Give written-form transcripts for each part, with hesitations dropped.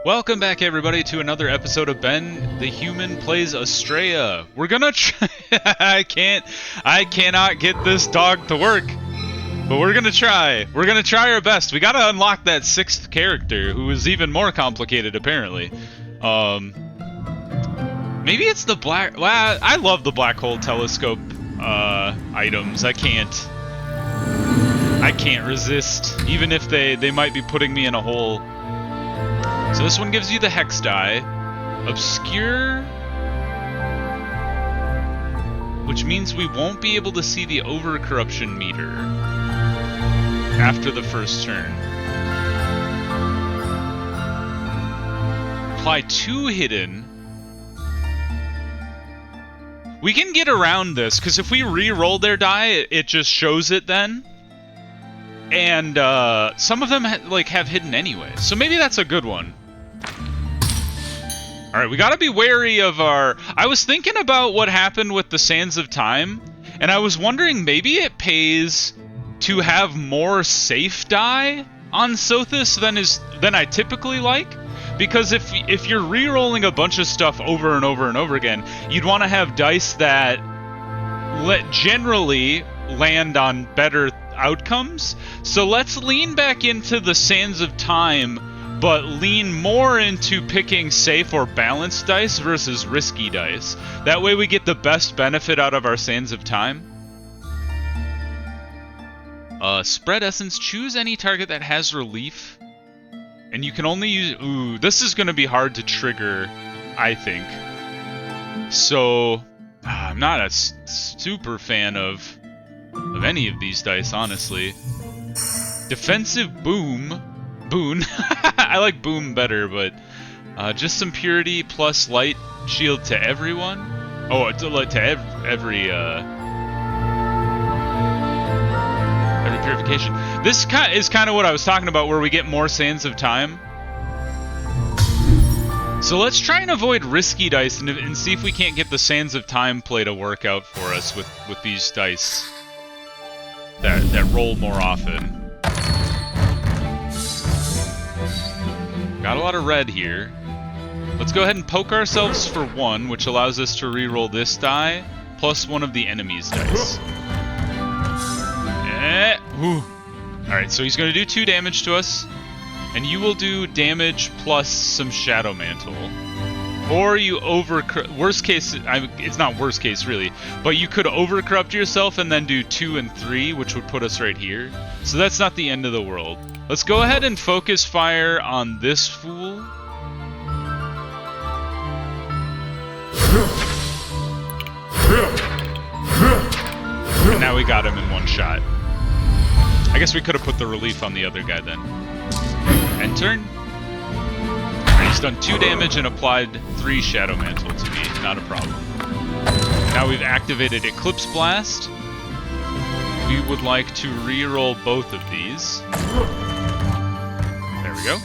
Welcome back, everybody, to another episode of Ben the Human Plays Astrea. We're gonna try. I cannot get this dog to work, but we're gonna try. We're gonna try our best. We gotta unlock that sixth character, who is even more complicated, apparently. Maybe it's the black. Well, I love the black hole telescope items. I can't resist, even if they might be putting me in a hole. So this one gives you the hex die, obscure, which means we won't be able to see the over-corruption meter after the first turn. Apply 2 hidden. We can get around this, because if we re-roll their die, it just shows it then. And some of them have hidden anyway, so maybe that's a good one. Alright, we gotta be wary of our... I was thinking about what happened with the Sands of Time, and I was wondering maybe it pays to have more safe die on Sothis than I typically like. Because if you're re-rolling a bunch of stuff over and over and over again, you'd want to have dice that generally land on better outcomes. So let's lean back into the Sands of Time, but lean more into picking safe or balanced dice versus risky dice. That way we get the best benefit out of our Sands of Time. Spread Essence. Choose any target that has relief. And you can only use... Ooh, this is going to be hard to trigger, I think. So, I'm not a super fan of any of these dice, honestly. Defensive Boon. I like Boom better, but just some Purity plus Light Shield to everyone. Oh, to every Purification. This is kind of what I was talking about, where we get more Sands of Time. So let's try and avoid risky dice and see if we can't get the Sands of Time play to work out for us with these dice that roll more often. Got a lot of red here. Let's go ahead and poke ourselves for 1, which allows us to re-roll this die, plus one of the enemy's dice. Alright, so he's going to do 2 damage to us, and you will do damage plus some Shadow Mantle. Or you worst case, it's not worst case really, but you could over-corrupt yourself and then do 2 and 3, which would put us right here. So that's not the end of the world. Let's go ahead and focus fire on this fool. And now we got him in 1 shot. I guess we could have put the relief on the other guy then. End turn. He's done 2 damage and applied 3 Shadow Mantle to me. Not a problem. Now we've activated Eclipse Blast. We would like to re-roll both of these. There we go.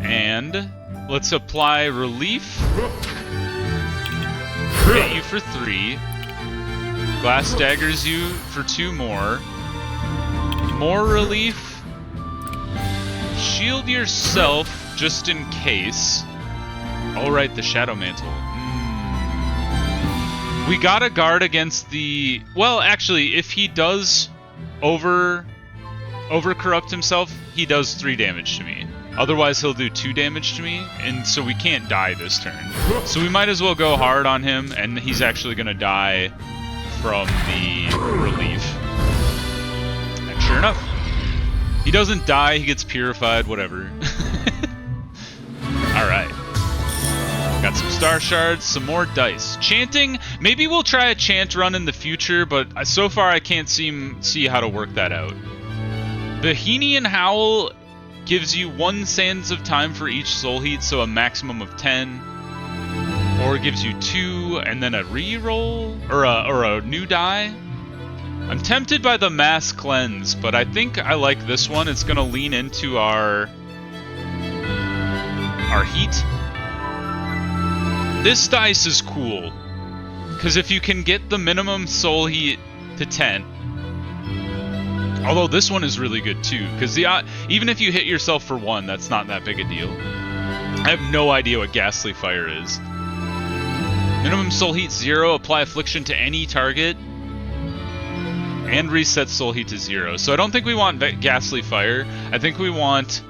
And let's apply Relief. Hit you for 3. Glass daggers you for 2 more. More relief. Shield yourself just in case. Alright, the Shadow Mantle. We gotta guard against the... Well, actually, if he does over-corrupt himself, he does 3 damage to me. Otherwise, he'll do 2 damage to me, and so we can't die this turn. So we might as well go hard on him, and he's actually gonna die from the relief. And sure enough, he doesn't die, he gets purified, whatever. Alright. Got some star shards, some more dice. Chanting, maybe we'll try a chant run in the future, but so far I can't see how to work that out. The Henian Howl gives you 1 Sands of Time for each soul heat, so a maximum of 10. Or gives you 2, and then a re-roll, or a new die. I'm tempted by the Mass Cleanse, but I think I like this one. It's going to lean into our heat. This dice is cool, because if you can get the minimum soul heat to 10, although this one is really good too, because even if you hit yourself for 1, that's not that big a deal. I have no idea what Ghastly Fire is. Minimum soul heat 0, apply affliction to any target, and reset soul heat to 0. So I don't think we want Ghastly Fire. I think we want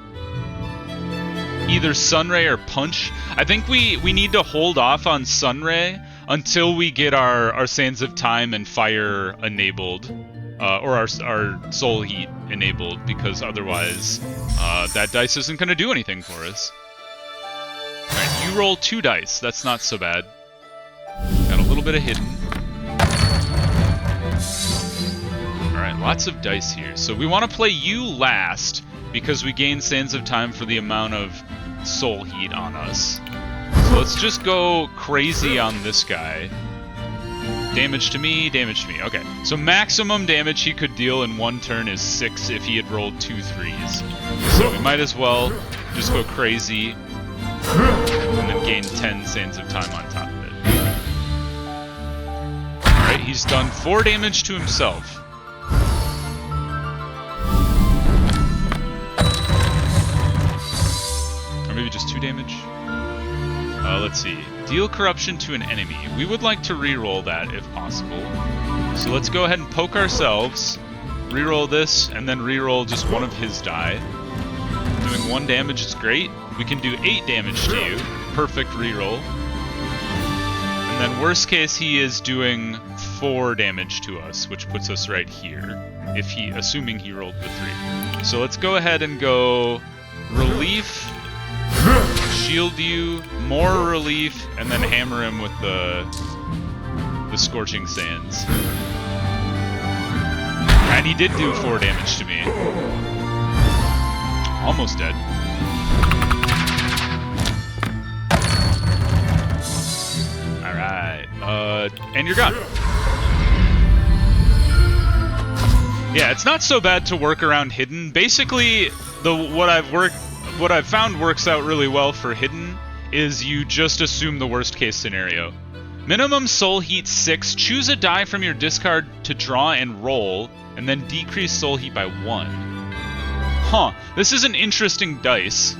either Sunray or Punch. I think we need to hold off on Sunray until we get our Sands of Time and Fire enabled, or our Soul Heat enabled, because otherwise that dice isn't going to do anything for us. Alright, you roll 2 dice. That's not so bad. Got a little bit of hidden. Alright, lots of dice here. So we want to play you last, because we gain Sands of Time for the amount of Soul Heat on us. So let's just go crazy on this guy. Damage to me, damage to me. Okay, so maximum damage he could deal in 1 turn is 6 if he had rolled 2 3s. So we might as well just go crazy and then gain 10 Sands of Time on top of it. Alright, he's done 4 damage to himself. Or maybe just 2 damage? Let's see. Deal corruption to an enemy. We would like to reroll that if possible. So let's go ahead and poke ourselves, reroll this, and then reroll just one of his die. Doing 1 damage is great. We can do 8 damage to you. Perfect reroll. And then worst case, he is doing 4 damage to us, which puts us right here, if assuming he rolled the 3. So let's go ahead and go relief, shield you, more relief, and then hammer him with the Scorching Sands. And he did do 4 damage to me. Almost dead. Alright. And you're gone. Yeah, it's not so bad to work around hidden. Basically, what I've found works out really well for hidden is you just assume the worst case scenario. Minimum soul heat 6, choose a die from your discard to draw and roll, and then decrease soul heat by 1. Huh, this is an interesting dice.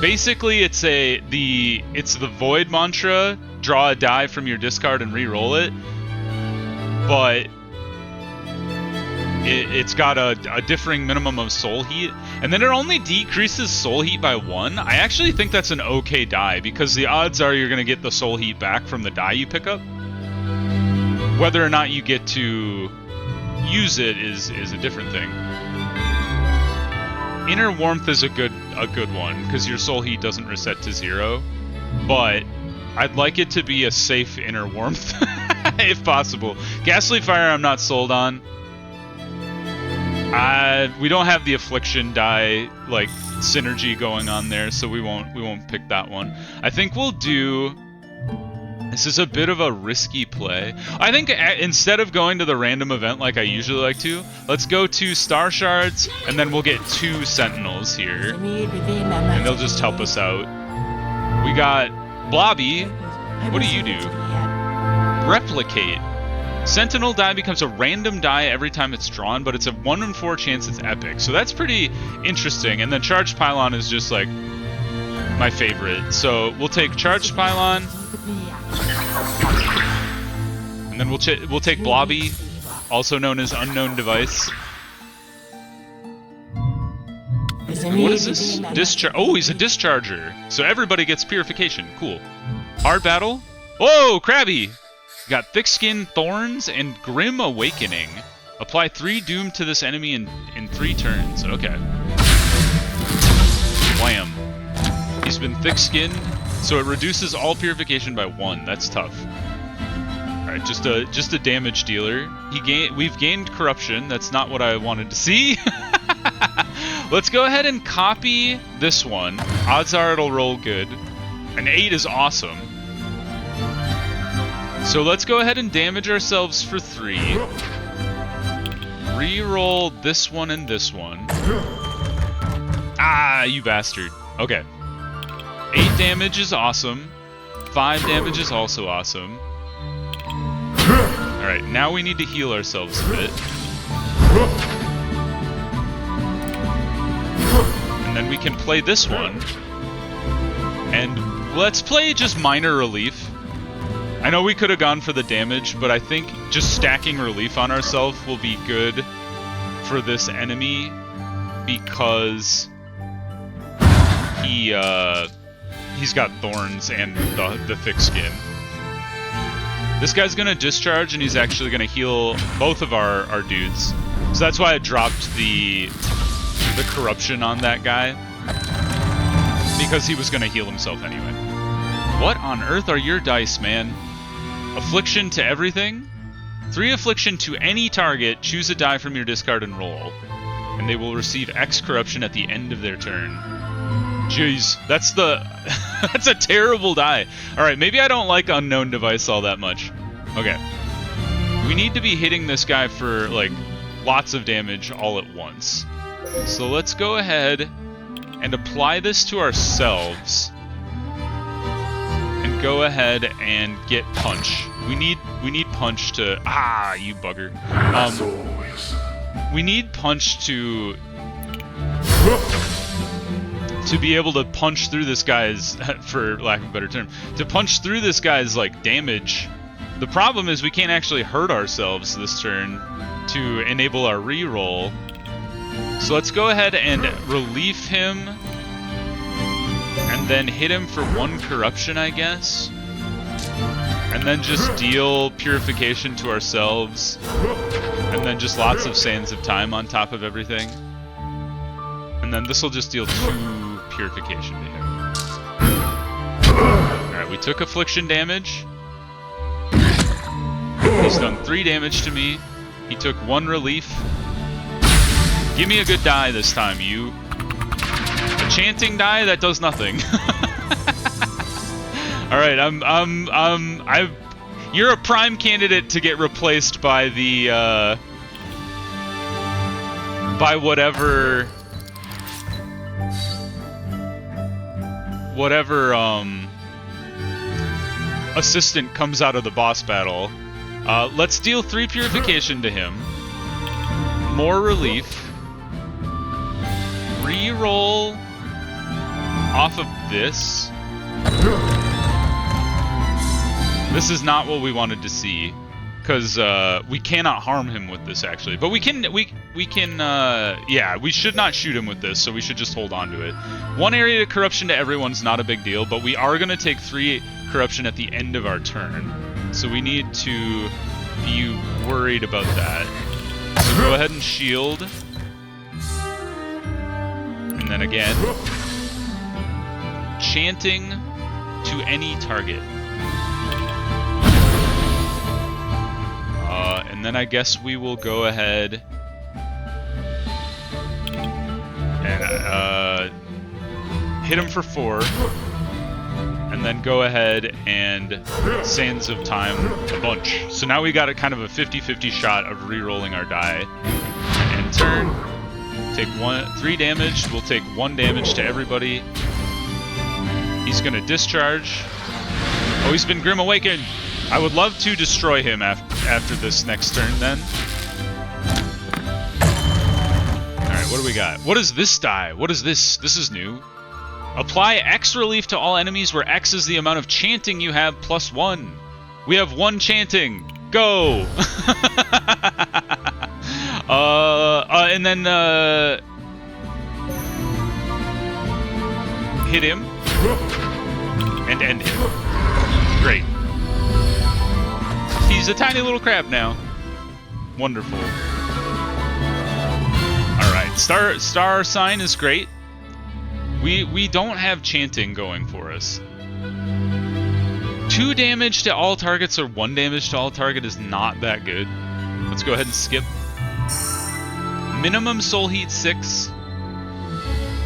Basically, it's the void mantra, draw a die from your discard and re-roll it, but it's got a differing minimum of soul heat, and then it only decreases soul heat by 1. I actually think that's an okay die, because the odds are you're going to get the soul heat back from the die you pick up. Whether or not you get to use it is a different thing. Inner Warmth is a good one, because your soul heat doesn't reset to 0, but I'd like it to be a safe Inner Warmth, if possible. Ghastly Fire I'm not sold on. We don't have the affliction die like synergy going on there, so we won't pick that one. I think we'll do. This is a bit of a risky play. I think instead of going to the random event like I usually like to, let's go to Star Shards, and then we'll get 2 Sentinels here, and they'll just help us out. We got Blobby. What do you do? Replicate. Sentinel die becomes a random die every time it's drawn, but it's a 1 in 4 chance it's epic. So that's pretty interesting. And then Charged Pylon is just like my favorite. So we'll take Charged Pylon, and then we'll take Blobby, also known as Unknown Device. And what is this? Oh, he's a Discharger. So everybody gets Purification. Cool. Hard Battle. Whoa, Krabby! Got Thick Skin, Thorns, and Grim Awakening. Apply 3 Doom to this enemy in 3 turns. Okay. Wham. He's been Thick Skinned, so it reduces all Purification by 1. That's tough. Alright, just a damage dealer. We've gained Corruption. That's not what I wanted to see. Let's go ahead and copy this one. Odds are it'll roll good. An 8 is awesome. So let's go ahead and damage ourselves for 3. Reroll this one and this one. Ah, you bastard. Okay. 8 damage is awesome. 5 damage is also awesome. Alright, now we need to heal ourselves a bit. And then we can play this one. And let's play just minor relief. I know we could have gone for the damage, but I think just stacking relief on ourselves will be good for this enemy because he's got thorns and the thick skin. This guy's gonna discharge and he's actually gonna heal both of our dudes. So that's why I dropped the corruption on that guy, because he was gonna heal himself anyway. What on earth are your dice, man? Affliction to everything? 3 affliction to any target, choose a die from your discard and roll. And they will receive X corruption at the end of their turn. Jeez, that's that's a terrible die. Alright, maybe I don't like Unknown Device all that much. Okay. We need to be hitting this guy for, like, lots of damage all at once. So let's go ahead and apply this to ourselves. And go ahead and get Punch. We need Punch to... Ah, you bugger. We need Punch to be able to punch through this guy's, for lack of a better term, to punch through this guy's, like, damage. The problem is we can't actually hurt ourselves this turn to enable our reroll. So let's go ahead and relief him, and then hit him for 1 corruption, I guess. And then just deal Purification to ourselves. And then just lots of Sands of Time on top of everything. And then this will just deal 2 Purification to him. Alright, we took Affliction damage. He's done 3 damage to me. He took 1 relief. Give me a good die this time, you. A chanting die that does nothing. Alright, you're a prime candidate to get replaced by the, by whatever assistant comes out of the boss battle. Let's deal 3 Purification to him. More relief. Reroll off of this. This is not what we wanted to see, because we cannot harm him with this, actually. But we can, yeah, we should not shoot him with this, so we should just hold on to it. 1 area of corruption to everyone's not a big deal, but we are going to take 3 corruption at the end of our turn. So we need to be worried about that. So go ahead and shield. And then again, chanting to any target. And then I guess we will go ahead and hit him for 4. And then go ahead and Sands of Time a bunch. So now we got a kind of a 50-50 shot of re-rolling our die. And turn. Take 3 damage. We'll take 1 damage to everybody. He's gonna discharge. Oh, he's been Grim Awakened. I would love to destroy him after this next turn then. Alright, what do we got? What is this die? What is this? This is new. Apply X relief to all enemies where X is the amount of chanting you have plus 1. We have 1 chanting. Go! And then hit him and end him. Great. He's a tiny little crab now. Wonderful. Alright, star sign is great. We don't have chanting going for us. 2 damage to all targets or 1 damage to all target is not that good. Let's go ahead and skip. Minimum soul heat 6.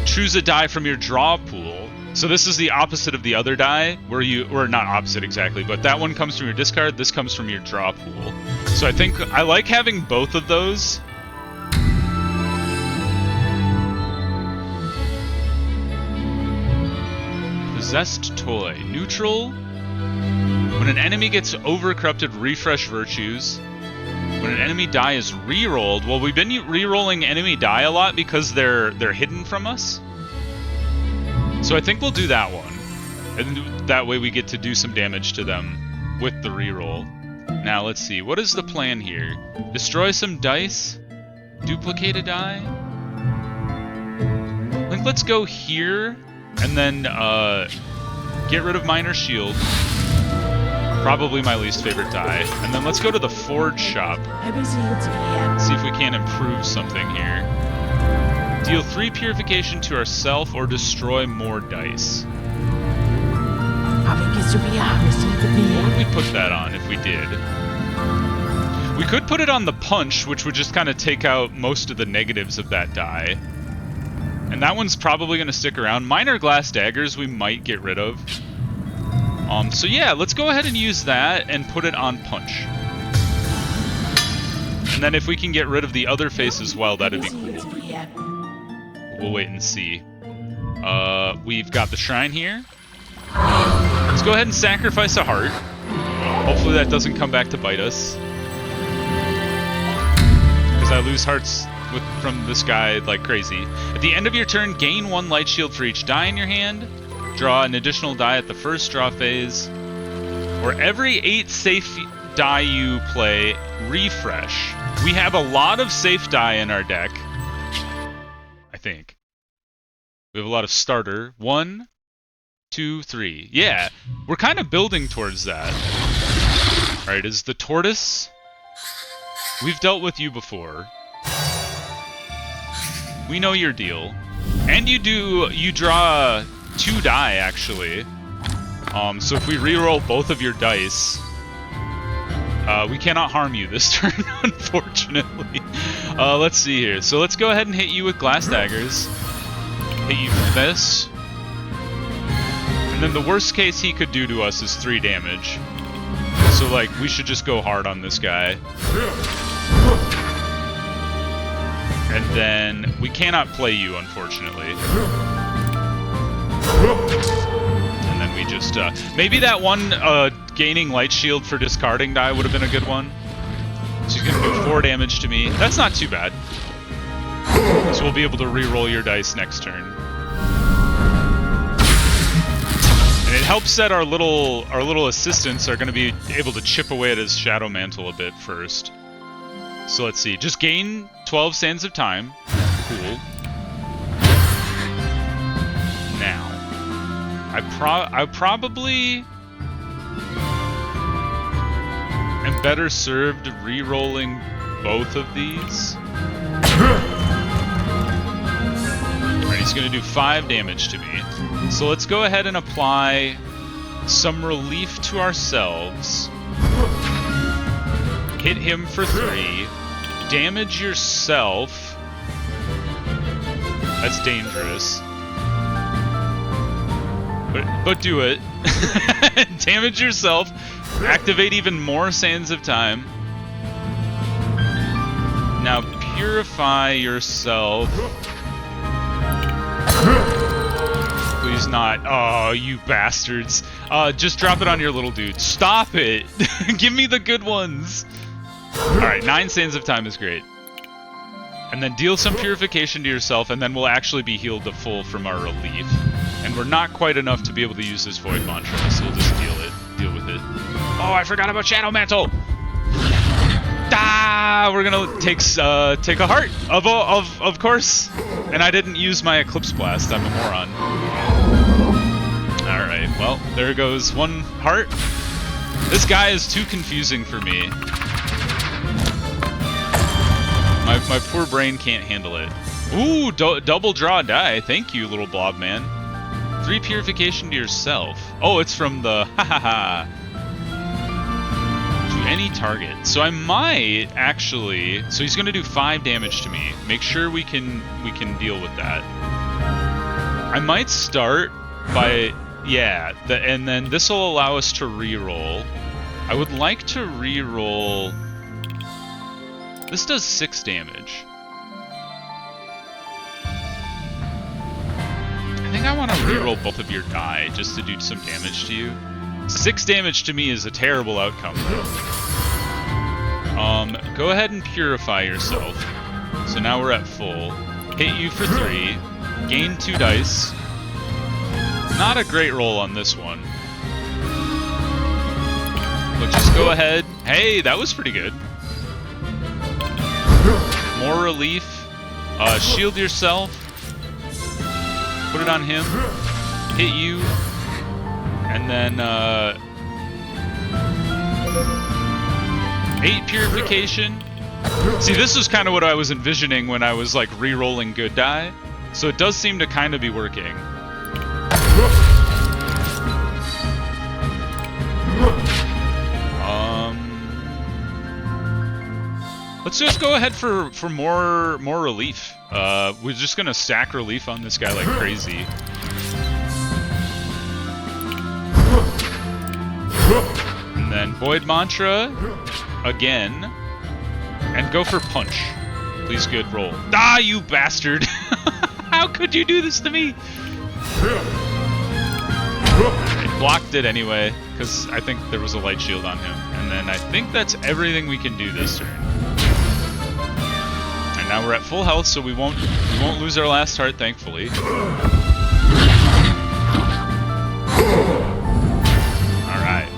Choose a die from your draw pool. So this is the opposite of the other die, where or not opposite exactly, but that one comes from your discard, this comes from your draw pool. So I think I like having both of those. Possessed Toy. Neutral. When an enemy gets overcorrupted, refresh virtues. When an enemy die is re-rolled, well, we've been re-rolling enemy die a lot because they're hidden from us. So I think we'll do that one. And that way we get to do some damage to them with the reroll. Now, let's see. What is the plan here? Destroy some dice? Duplicate a die? I think let's go here, and then get rid of Minor Shield. Probably my least favorite die. And then let's go to the Forge Shop. See if we can improve something here. Deal 3 Purification to ourselves or destroy more dice. What would we put that on if we did? We could put it on the Punch, which would just kind of take out most of the negatives of that die. And that one's probably going to stick around. Minor Glass Daggers we might get rid of. So yeah, let's go ahead and use that and put it on Punch. And then if we can get rid of the other face as well, that'd be cool. We'll wait and see. We've got the Shrine here. Let's go ahead and sacrifice a heart. Hopefully that doesn't come back to bite us. Because I lose hearts from this guy like crazy. At the end of your turn, gain 1 light shield for each die in your hand. Draw an additional die at the first draw phase. Or every 8 safe die you play, refresh. We have a lot of safe die in our deck. I think. We have a lot of starter. 1, 2, 3. Yeah, we're kind of building towards that. Alright, is the Tortoise? We've dealt with you before. We know your deal. And you draw 2 die, actually. So if we reroll both of your dice, we cannot harm you this turn, unfortunately. Let's see here. So let's go ahead and hit you with Glass Daggers. Hit you for this. And then the worst case he could do to us is 3 damage. So, like, we should just go hard on this guy. And then we cannot play you, unfortunately. And then we just, maybe that one gaining light shield for discarding die would have been a good one. She's going to do 4 damage to me. That's not too bad. So we'll be able to re-roll your dice next turn. And it helps that our little assistants are going to be able to chip away at his Shadow Mantle a bit first. So let's see. Just gain 12 Sands of Time. Cool. Now, I probably am better served re-rolling both of these. Alright, he's going to do 5 damage to me. So let's go ahead and apply some relief to ourselves. Hit him for 3. Damage yourself. That's dangerous. But do it. Damage yourself. Activate even more Sands of Time. Now purify yourself. Please not. Oh, you bastards. Just drop it on your little dude. Stop it. Give me the good ones. Alright, 9 Sands of Time is great. And then deal some purification to yourself, and then we'll actually be healed to full from our relief. And we're not quite enough to be able to use this Void Mantra, so we'll just deal with it. Oh, I forgot about Shadow Mantle! Ah, we're gonna take a heart, of course. And I didn't use my Eclipse Blast, I'm a moron. Alright, well, there goes 1 heart. This guy is too confusing for me. My poor brain can't handle it. Ooh, double draw die. Thank you, little blob man. 3 purification to yourself. Oh, it's from the ha. To any target. So I might actually. So he's going to do 5 damage to me. Make sure we can deal with that. I might start by and then this will allow us to reroll. I would like to reroll. This does 6 damage. I think I want to reroll both of your die just to do some damage to you. 6 damage to me is a terrible outcome. Go ahead and purify yourself. So now we're at full. Hit you for 3. Gain 2 dice. Not a great roll on this one. But just go ahead. Hey, that was pretty good. More relief. Shield yourself. Put it on him. Hit you. And then 8 purification. See, this is kind of what I was envisioning when I was like re-rolling good die. So it does seem to kind of be working. Let's just go ahead for more relief. We're just gonna stack relief on this guy like crazy. And then Void Mantra again. And go for punch. Please, good roll. Ah, you bastard! How could you do this to me? I blocked it anyway, because I think there was a light shield on him. And then I think that's everything we can do this turn. And now we're at full health, so we won't lose our last heart, thankfully. Alright.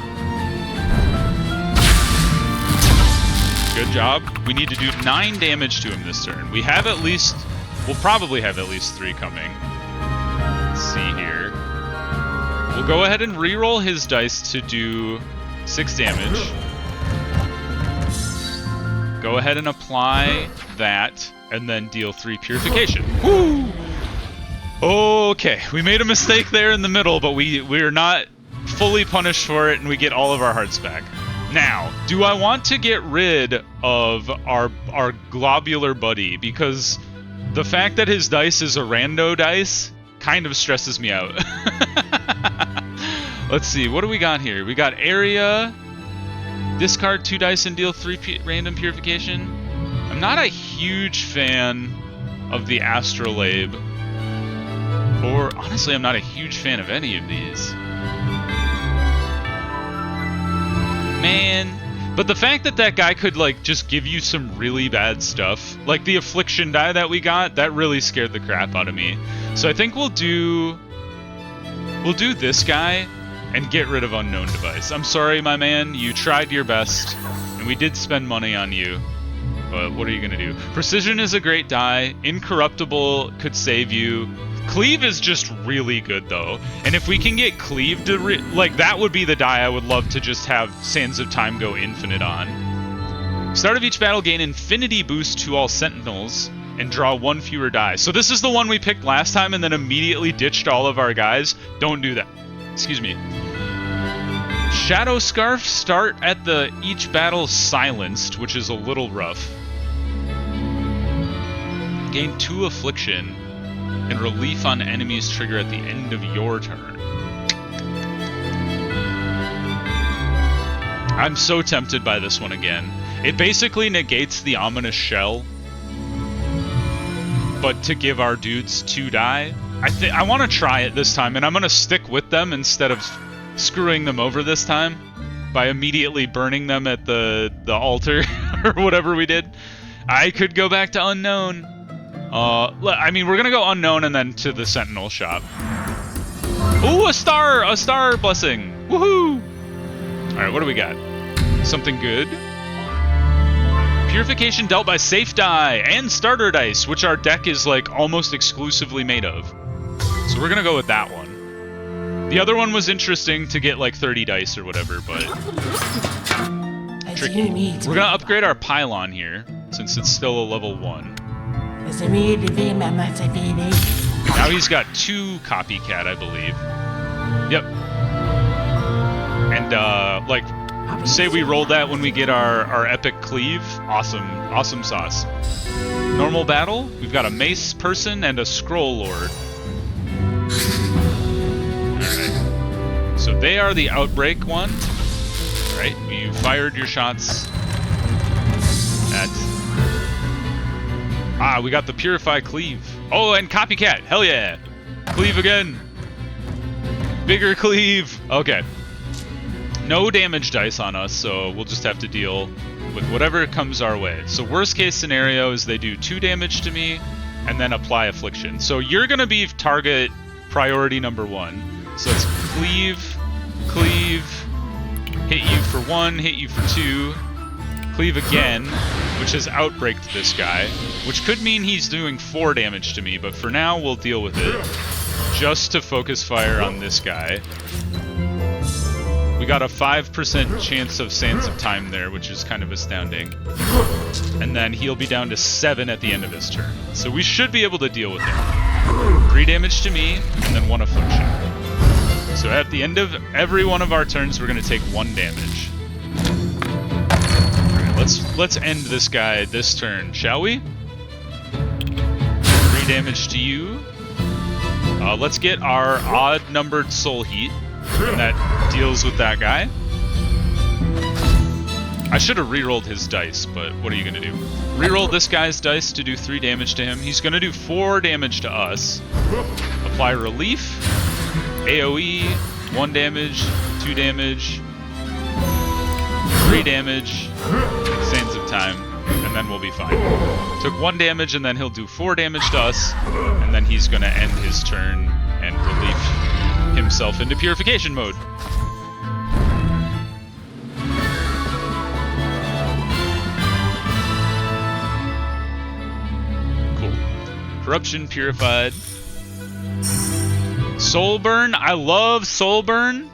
Good job. We need to do 9 damage to him this turn. We have at least... We'll probably have at least 3 coming. Let's see here. We'll go ahead and re-roll his dice to do 6 damage. Go ahead and apply that, and then deal 3 purification. Woo! Okay, we made a mistake there in the middle, but we're not fully punished for it, and we get all of our hearts back. Now, do I want to get rid of our globular buddy? Because the fact that his dice is a rando dice kind of stresses me out. Let's see, what do we got here? We got area, discard 2 dice and deal 3 random purification. I'm not a huge fan of the astrolabe. Or, honestly, I'm not a huge fan of any of these. Man. But the fact that that guy could, like, just give you some really bad stuff, like the affliction die that we got, that really scared the crap out of me. So I think we'll do this guy and get rid of unknown device. I'm sorry, my man, you tried your best, and we did spend money on you. But what are you gonna do? Precision is a great die. Incorruptible could save you. Cleave is just really good, though. And if we can get Cleave to... like, that would be the die I would love to just have Sands of Time go infinite on. Start of each battle, gain infinity boost to all sentinels and draw 1 fewer die. So this is the one we picked last time and then immediately ditched all of our guys. Don't do that. Excuse me. Shadow Scarf, start at the each battle silenced, which is a little rough. Gain 2 affliction. And relief on enemies trigger at the end of your turn. I'm so tempted by this one again. It basically negates the ominous shell, but to give our dudes 2 die. I want to try it this time, and I'm going to stick with them instead of screwing them over this time by immediately burning them at the altar or whatever we did. I could go back to unknown. I mean, we're gonna go unknown and then to the Sentinel shop. Ooh, a star blessing. Woohoo! All right, what do we got? Something good. Purification dealt by safe die and starter dice, which our deck is like almost exclusively made of. So we're gonna go with that one. The other one was interesting to get like 30 dice or whatever, but tricky. We're gonna upgrade our pylon here since it's still a level 1. Now he's got 2 copycat, I believe. Yep. And, like, say we rolled that when we get our epic cleave. Awesome sauce. Normal battle, we've got a mace person and a scroll lord. Alright. So they are the outbreak one. Alright, you fired your shots at... Ah, we got the Purify Cleave. Oh, and Copycat. Hell yeah. Cleave again. Bigger Cleave. Okay. No damage dice on us, so we'll just have to deal with whatever comes our way. So worst case scenario is they do 2 damage to me and then apply Affliction. So you're going to be target priority number 1. So let's cleave, cleave, hit you for 1, hit you for 2, cleave again, which has outbreaked this guy, which could mean he's doing 4 damage to me, but for now we'll deal with it. Just to focus fire on this guy. We got a 5% chance of Sands of Time there, which is kind of astounding. And then he'll be down to 7 at the end of his turn. So we should be able to deal with him. 3 damage to me, and then 1 affliction. So at the end of every one of our turns, we're going to take 1 damage. Alright, let's end this guy this turn, shall we? 3 damage to you. Let's get our odd-numbered soul heat, and that deals with that guy. I should have re-rolled his dice, but what are you going to do? Re-roll this guy's dice to do 3 damage to him. He's going to do 4 damage to us. Apply relief, AoE, 1 damage, 2 damage, 3 damage, Sands of Time, and then we'll be fine. Took 1 damage, and then he'll do 4 damage to us, and then he's going to end his turn and relief himself into Purification mode. Cool. Corruption purified. Soul burn. I love soul burn.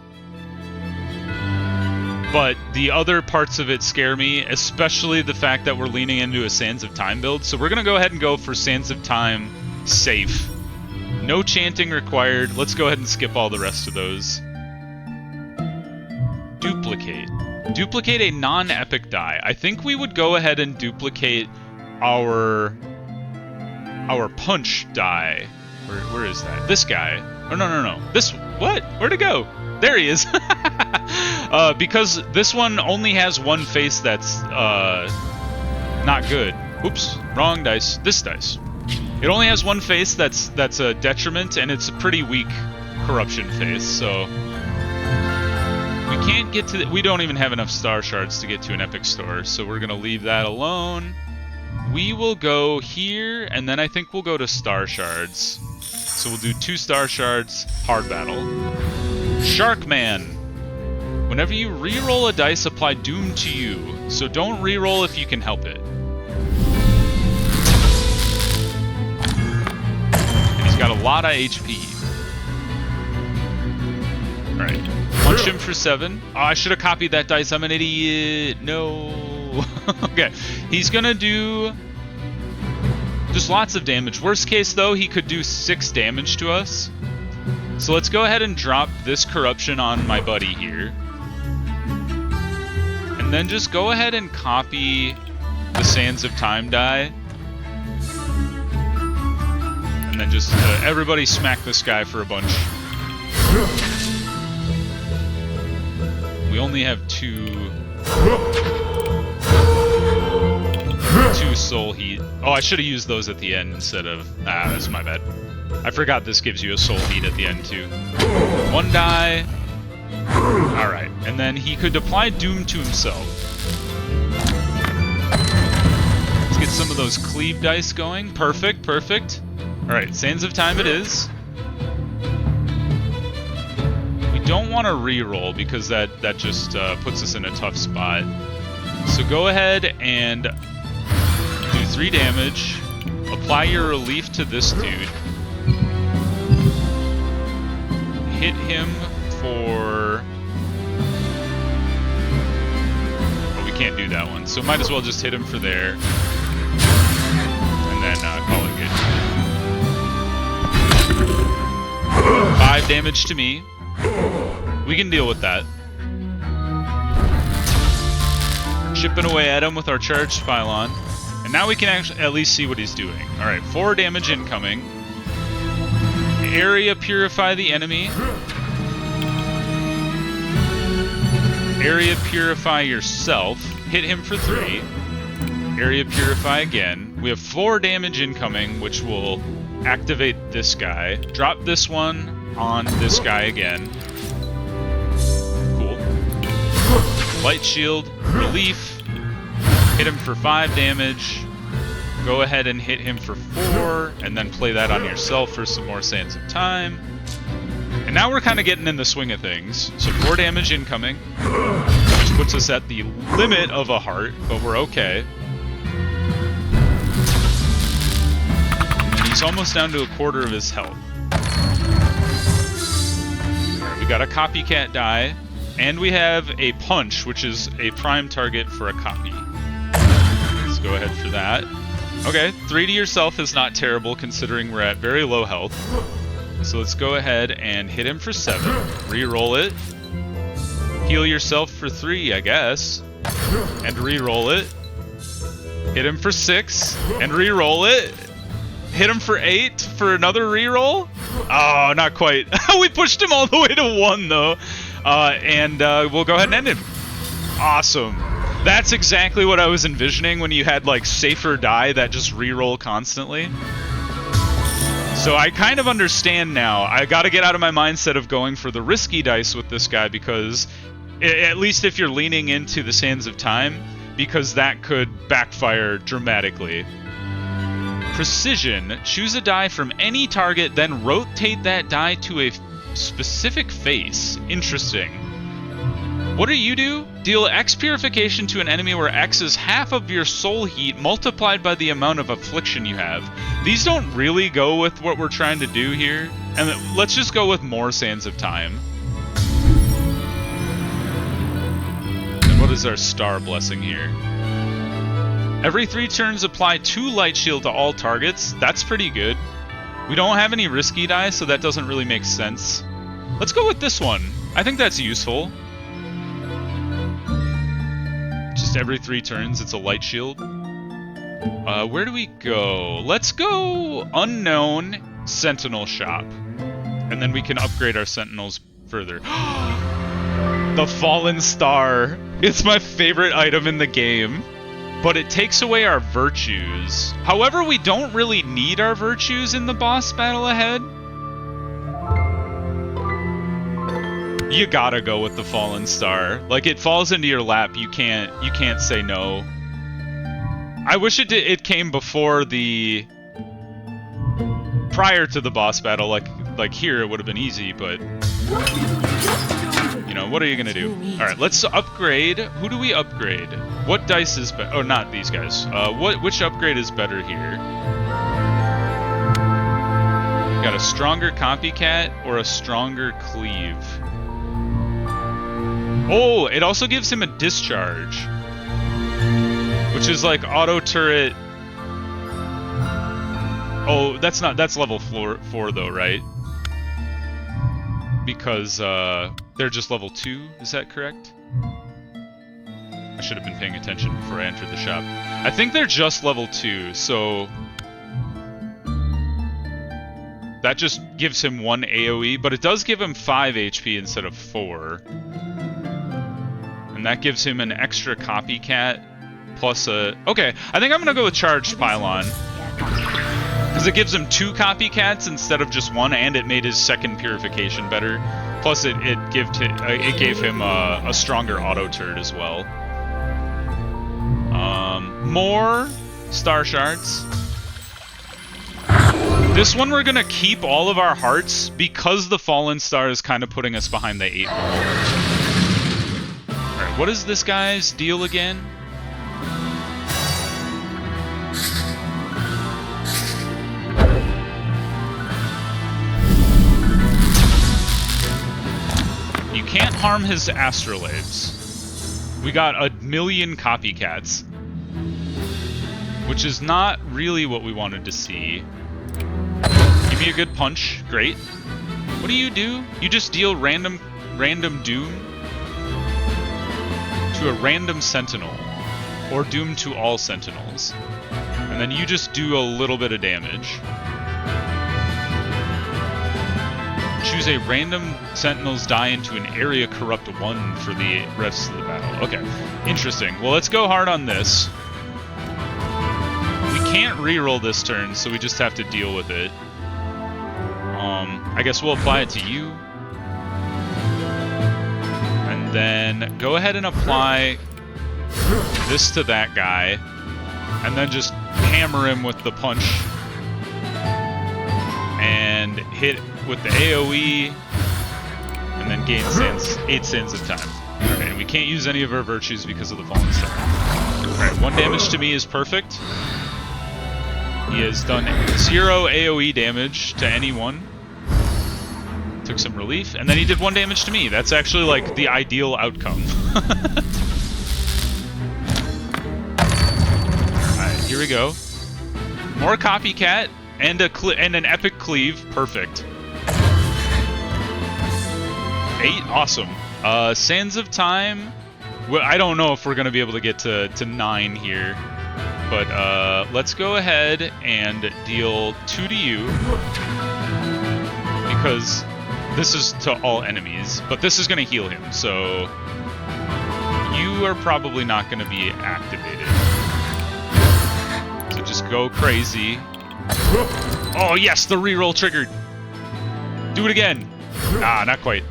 But the other parts of it scare me, especially the fact that we're leaning into a Sands of Time build. So we're going to go ahead and go for Sands of Time safe. No chanting required. Let's go ahead and skip all the rest of those. Duplicate. Duplicate a non-epic die. I think we would go ahead and duplicate our punch die. Where is that? This guy. Oh, no. This... What? Where'd it go? There he is. Because this one only has 1 face that's not good. Oops, wrong dice. This dice. It only has 1 face that's a detriment, and it's a pretty weak corruption face. So we can't get to. We don't even have enough star shards to get to an epic store. So we're gonna leave that alone. We will go here, and then I think we'll go to star shards. So we'll do 2 star shards. Hard battle. Sharkman. Whenever you re-roll a dice, apply doom to you. So don't re-roll if you can help it. And he's got a lot of HP. Alright. Punch him for 7. Oh, I should have copied that dice. I'm an idiot. No. Okay. He's gonna do just lots of damage. Worst case, though, he could do 6 damage to us. So let's go ahead and drop this corruption on my buddy here. And then just go ahead and copy the Sands of Time die. And then just everybody smack this guy for a bunch. We only have 2 soul heat. Oh, I should have used those at the end instead of... Ah, that's my bad. I forgot this gives you a soul heat at the end too. 1 die. Alright, and then he could apply doom to himself. Let's get some of those cleave dice going. Perfect, perfect. Alright, Sands of Time it is. We don't want to re-roll because that just puts us in a tough spot. So go ahead and do 3 damage. Apply your relief to this dude. Hit him for... Oh, we can't do that one. So might as well just hit him for there. And then call it good. 5 damage to me. We can deal with that. Chipping away at him with our charged pylon. And now we can actually at least see what he's doing. Alright, 4 damage incoming. Area purify the enemy. Area purify yourself. Hit him for 3. Area purify again. We have 4 damage incoming, which will activate this guy. Drop this one on this guy again. Cool. Light shield. Relief. Hit him for 5 damage. Go ahead and hit him for 4, and then play that on yourself for some more Sands of Time. And now we're kind of getting in the swing of things. So 4 damage incoming. Which puts us at the limit of a heart, but we're okay. And he's almost down to a quarter of his health. Alright, we got a copycat die. And we have a punch, which is a prime target for a copy. Let's go ahead for that. Okay, 3 to yourself is not terrible considering we're at very low health. So let's go ahead and hit him for 7. Reroll it. Heal yourself for 3, I guess. And reroll it. Hit him for 6. And reroll it. Hit him for 8 for another reroll. Oh, not quite. We pushed him all the way to 1, though. And we'll go ahead and end him. Awesome. That's exactly what I was envisioning when you had, like, safer die that just reroll constantly. So I kind of understand now. I gotta get out of my mindset of going for the risky dice with this guy because, at least if you're leaning into the Sands of Time, because that could backfire dramatically. Precision. Choose a die from any target, then rotate that die to a specific face. Interesting. What do you do? Deal X Purification to an enemy where X is half of your soul heat multiplied by the amount of affliction you have. These don't really go with what we're trying to do here. And let's just go with more Sands of Time. And what is our star blessing here? Every 3 turns apply 2 light shield to all targets. That's pretty good. We don't have any risky die, so that doesn't really make sense. Let's go with this one. I think that's useful. Just every 3 turns, it's a light shield. Where do we go? Let's go Unknown Sentinel Shop. And then we can upgrade our Sentinels further. The Fallen Star. It's my favorite item in the game. But it takes away our virtues. However, we don't really need our virtues in the boss battle ahead. You gotta go with the Fallen Star. Like, it falls into your lap, you can't say no. I wish it came before the... prior to the boss battle, like here it would have been easy, but... you know, what are you gonna do? Alright, let's upgrade. Who do we upgrade? What dice is better? Oh, not these guys. Which upgrade is better here? Got a stronger copycat or a stronger cleave? Oh, it also gives him a discharge, which is like auto turret. Oh, that's level 4 though, right? Because they're just level 2. Is that correct? I should have been paying attention before I entered the shop. I think they're just level 2, so that just gives him 1 AoE, but it does give him 5 HP instead of 4. And that gives him an extra copycat plus a... Okay, I think I'm going to go with Charged Pylon. Because it gives him 2 copycats instead of just 1, and it made his second purification better. Plus it gave him a stronger auto turret as well. More Star Shards. This one we're going to keep all of our hearts because the Fallen Star is kind of putting us behind the 8 ball. Alright, what is this guy's deal again? You can't harm his astrolabes. We got 1,000,000 copycats, which is not really what we wanted to see. Give me a good punch. Great. What do? You just deal random doom to a random sentinel, or doom to all sentinels. And then you just do a little bit of damage. Choose a random sentinel's die into an area corrupt 1 for the rest of the battle. Okay, interesting. Well, let's go hard on this. We can't reroll this turn, so we just have to deal with it. I guess we'll apply it to you. And then go ahead and apply this to that guy. And then just hammer him with the punch. And hit with the AoE. And then gain sands, 8 sands of time. Alright, and we can't use any of our virtues because of the fallen star. Alright, 1 damage to me is perfect. He has done 0 AoE damage to anyone. Took some relief, and then he did 1 damage to me. That's actually like the ideal outcome. Alright, here we go. More copycat and an epic cleave. Perfect. 8, awesome. Sands of Time. Well, I don't know if we're gonna be able to get to 9 here, but let's go ahead and deal 2 to you because this is to all enemies, but this is gonna heal him, so you are probably not gonna be activated. So just go crazy. Oh yes, the reroll triggered. Do it again. Ah, not quite.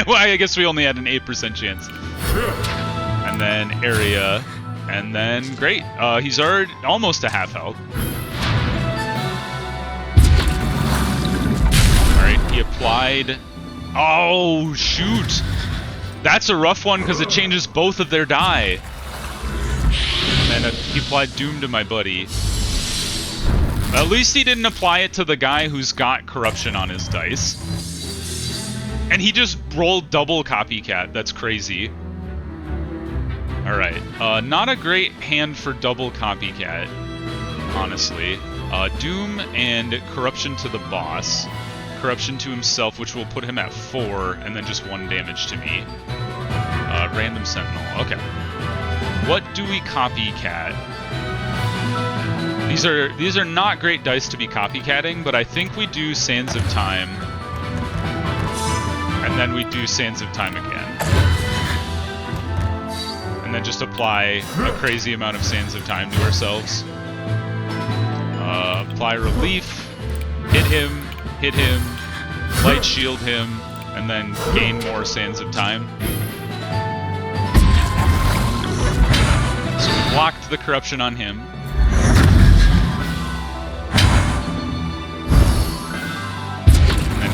Well, I guess we only had an 8% chance. And then area, and then great. He's already almost a half health. All right, he applied. Oh shoot, that's a rough one because it changes both of their die. And then he applied Doom to my buddy. At least he didn't apply it to the guy who's got corruption on his dice. And he just rolled double copycat. That's crazy. Alright. Not a great hand for double copycat, honestly. Doom and corruption to the boss. Corruption to himself, which will put him at 4, and then just 1 damage to me. Random Sentinel. Okay. What do we copycat? These are not great dice to be copycatting, but I think we do Sands of Time. And then we do Sands of Time again. And then just apply a crazy amount of Sands of Time to ourselves. Apply relief, hit him, light shield him, and then gain more Sands of Time. So we blocked the corruption on him.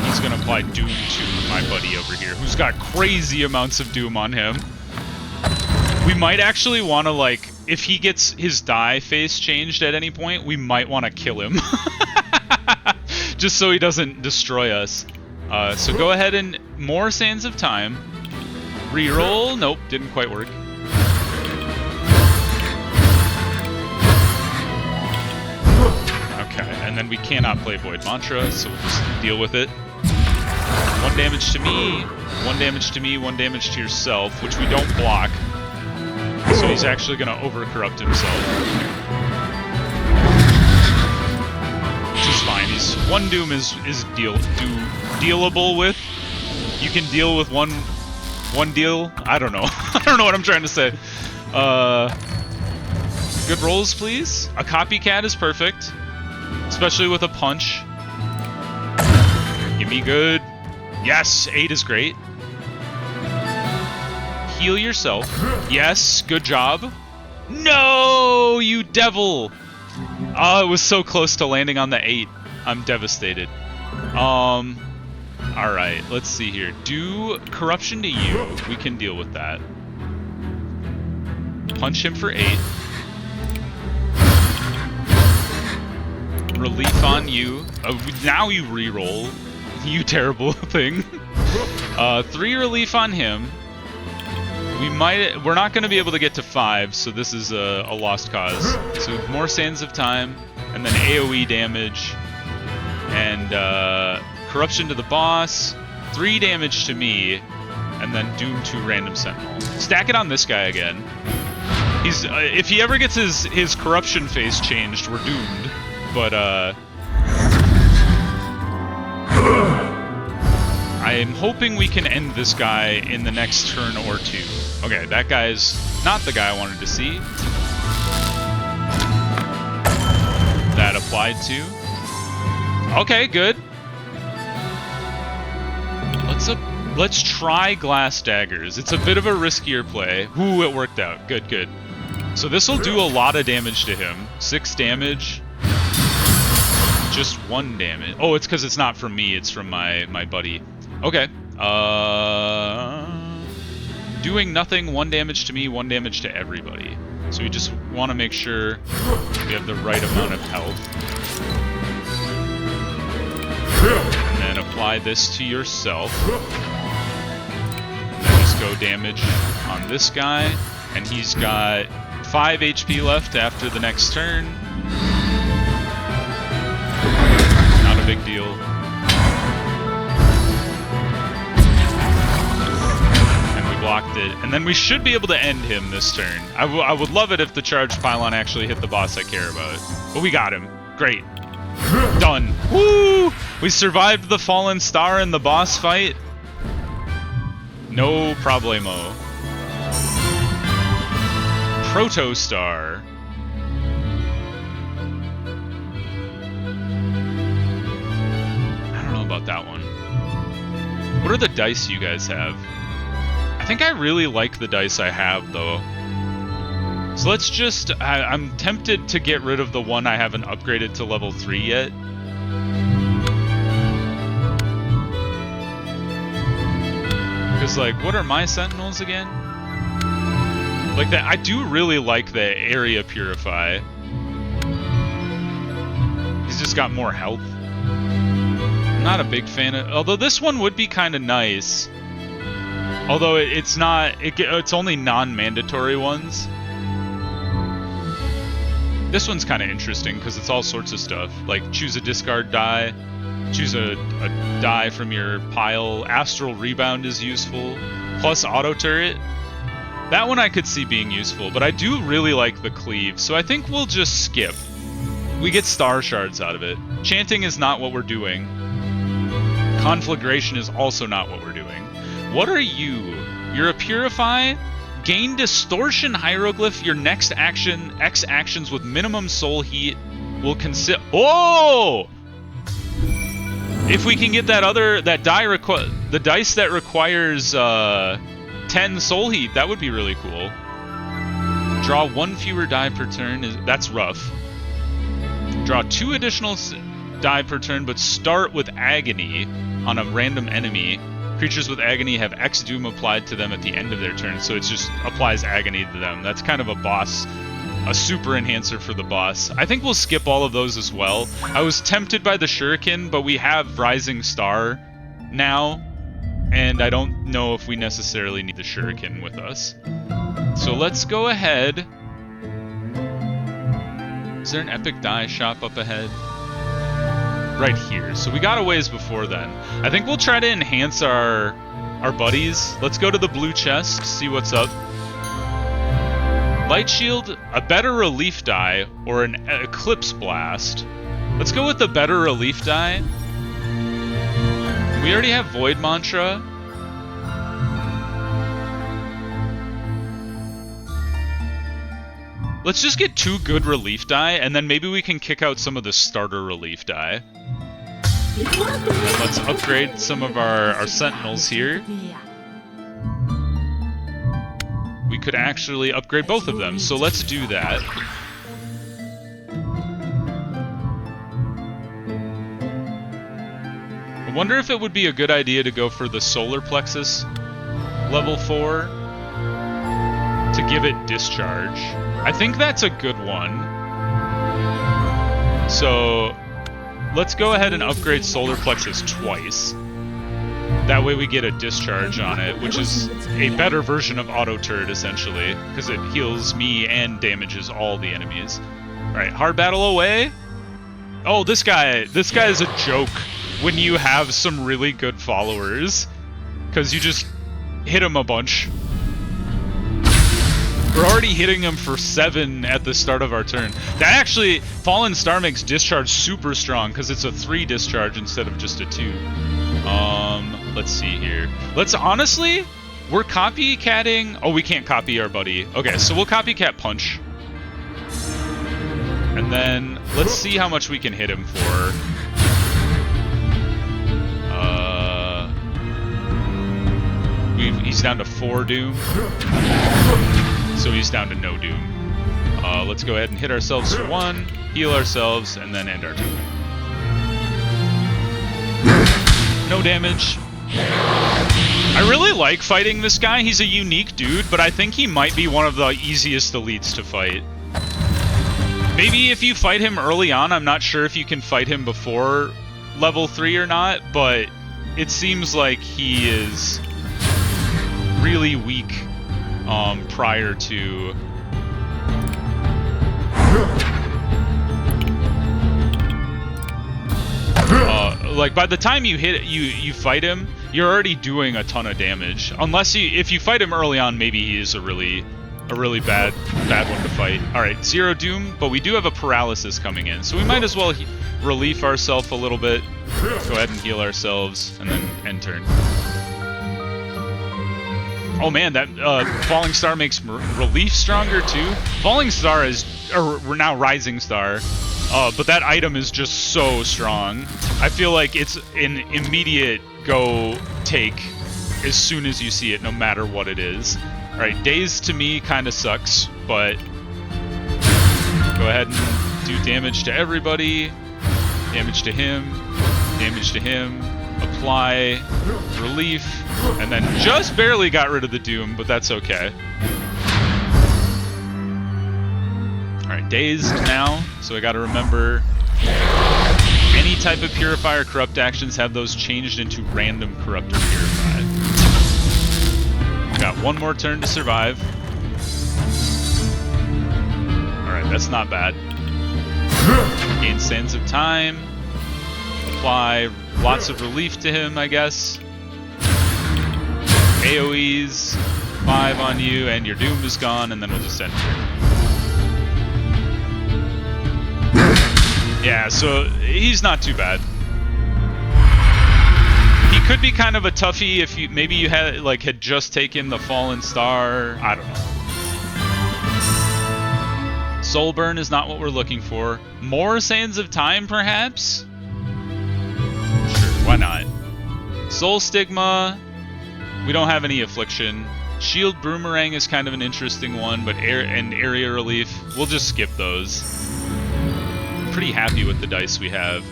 He's gonna apply Doom to my buddy over here, who's got crazy amounts of Doom on him. We might actually want to, like, if he gets his die face changed at any point, we might want to kill him. Just so he doesn't destroy us. So go ahead and more Sands of Time. Reroll. Nope, didn't quite work. Okay, and then we cannot play Void Mantra, so we'll just deal with it. 1 damage to me, 1 damage to me, 1 damage to yourself, which we don't block. So he's actually going to over-corrupt himself. Which is fine. 1 Doom is dealable with. You can deal with one deal. I don't know. I don't know what I'm trying to say. Good rolls, please. A copycat is perfect. Especially with a punch. Give me good. Yes, 8 is great. Heal yourself. Yes, good job. No, you devil! Oh, it was so close to landing on the 8. I'm devastated. Alright, let's see here. Do corruption to you. We can deal with that. Punch him for 8. Relief on you. Now you reroll. You terrible thing. 3 relief on him. We're not going to be able to get to 5, so this is a lost cause. So more Sands of Time, and then AoE damage, and corruption to the boss, 3 damage to me, and then Doom to Random Sentinel. Stack it on this guy again. He's if he ever gets his corruption face changed, we're doomed. But I'm hoping we can end this guy in the next turn or 2. Okay, that guy's not the guy I wanted to see. That applied to. Okay, good. Let's try Glass Daggers. It's a bit of a riskier play. Ooh, it worked out. Good, good. So this will do a lot of damage to him. 6 damage. Just 1 damage. Oh, it's because it's not from me. It's from my buddy. Okay. Doing nothing, 1 damage to me, 1 damage to everybody. So we just want to make sure we have the right amount of health. And then apply this to yourself. And then just go damage on this guy. And he's got 5 HP left after the next turn. Not a big deal. Blocked it, and then we should be able to end him this turn. I would love it if the charged pylon actually hit the boss I care about. But we got him. Great. Done. Woo! We survived the fallen star in the boss fight. No problemo. Protostar. I don't know about that one. What are the dice you guys have? I think I really like the dice I have, though. So let's just... I'm tempted to get rid of the one I haven't upgraded to level 3 yet. Because, like, what are my sentinels again? Like, that, I do really like the area purify. He's just got more health. I'm not a big fan of... Although this one would be kind of nice. Although it's not, it's only non-mandatory ones. This one's kind of interesting because it's all sorts of stuff. Like choose a discard die, choose a die from your pile. Astral Rebound is useful. Plus auto turret. That one I could see being useful, but I do really like the cleave, so I think we'll just skip. We get star shards out of it. Chanting is not what we're doing. Conflagration is also not what we're doing. What are you? You're a Purify? Gain Distortion Hieroglyph. Your next action, X actions with minimum soul heat will consider... Oh! If we can get that the dice that requires 10 soul heat, that would be really cool. Draw 1 fewer die per turn. That's rough. Draw 2 additional die per turn, but start with Agony on a random enemy. Creatures with Agony have X Doom applied to them at the end of their turn, so it just applies Agony to them. That's kind of a super enhancer for the boss. I think we'll skip all of those as well. I was tempted by the Shuriken, but we have Rising Star now, and I don't know if we necessarily need the Shuriken with us. So let's go ahead. Is there an epic die shop up ahead? Right here. So we got a ways before then. I think we'll try to enhance our buddies. Let's go to the blue chest, see what's up. Light Shield, a better relief die, or an Eclipse Blast. Let's go with the better relief die. We already have Void Mantra. Let's just get 2 good relief die, and then maybe we can kick out some of the starter relief die. And let's upgrade some of our sentinels here. We could actually upgrade both of them, so let's do that. I wonder if it would be a good idea to go for the Solar Plexus level 4 to give it discharge. I think that's a good one. So let's go ahead and upgrade Solar Plexus twice. That way we get a discharge on it, which is a better version of Auto Turret, essentially, because it heals me and damages all the enemies. Alright, hard battle away. Oh, this guy is a joke when you have some really good followers, because you just hit him a bunch. We're already hitting him for 7 at the start of our turn. That actually, Fallen Star makes discharge super strong, because it's a 3 discharge instead of just a 2. Let's see here. Let's honestly, we're copycatting. Oh, we can't copy our buddy. Okay, so we'll copycat Punch. And then let's see how much we can hit him for. He's down to 4 Doom. So he's down to no Doom. Let's go ahead and hit ourselves for 1, heal ourselves, and then end our turn. No damage. I really like fighting this guy. He's a unique dude, but I think he might be one of the easiest elites to fight. Maybe if you fight him early on, I'm not sure if you can fight him before level 3 or not, but it seems like he is really weak prior to... like by the time you hit you fight him, you're already doing a ton of damage. Unless if you fight him early on, maybe he is a really bad one to fight. All right, 0 doom, but we do have a paralysis coming in, so we might as well relief ourselves a little bit. Go ahead and heal ourselves, and then end turn. Oh man, that falling star makes relief stronger too. Falling star is, or now rising star. But that item is just so strong. I feel like it's an immediate go take as soon as you see it, no matter what it is. Alright, Daze to me kind of sucks, but go ahead and do damage to everybody. Damage to him. Damage to him. Apply relief. And then just barely got rid of the Doom, but that's okay. Alright, dazed now, so I gotta remember any type of Purify or Corrupt actions have those changed into random Corrupt or Purify. Got one more turn to survive. Alright, that's not bad. Gain Sands of Time. Apply lots of relief to him, I guess. AoEs, 5 on you, and your Doom is gone, and then we'll just end here. Yeah, so he's not too bad. He could be kind of a toughie if you had just taken the Fallen Star. I don't know. Soul Burn is not what we're looking for. More Sands of Time, perhaps? Sure, why not? Soul Stigma. We don't have any Affliction. Shield Boomerang is kind of an interesting one, but Area Relief, we'll just skip those. Pretty happy with the dice we have.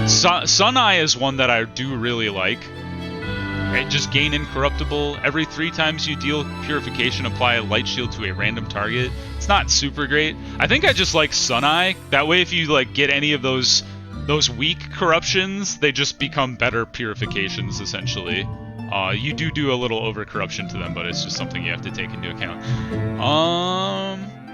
Sun Eye is one that I do really like. Just gain Incorruptible. Every 3 times you deal Purification, apply a light shield to a random target. It's not super great. I think I just like Sun Eye. That way if you get any of those weak corruptions, they just become better purifications, essentially. You do a little over-corruption to them, but it's just something you have to take into account.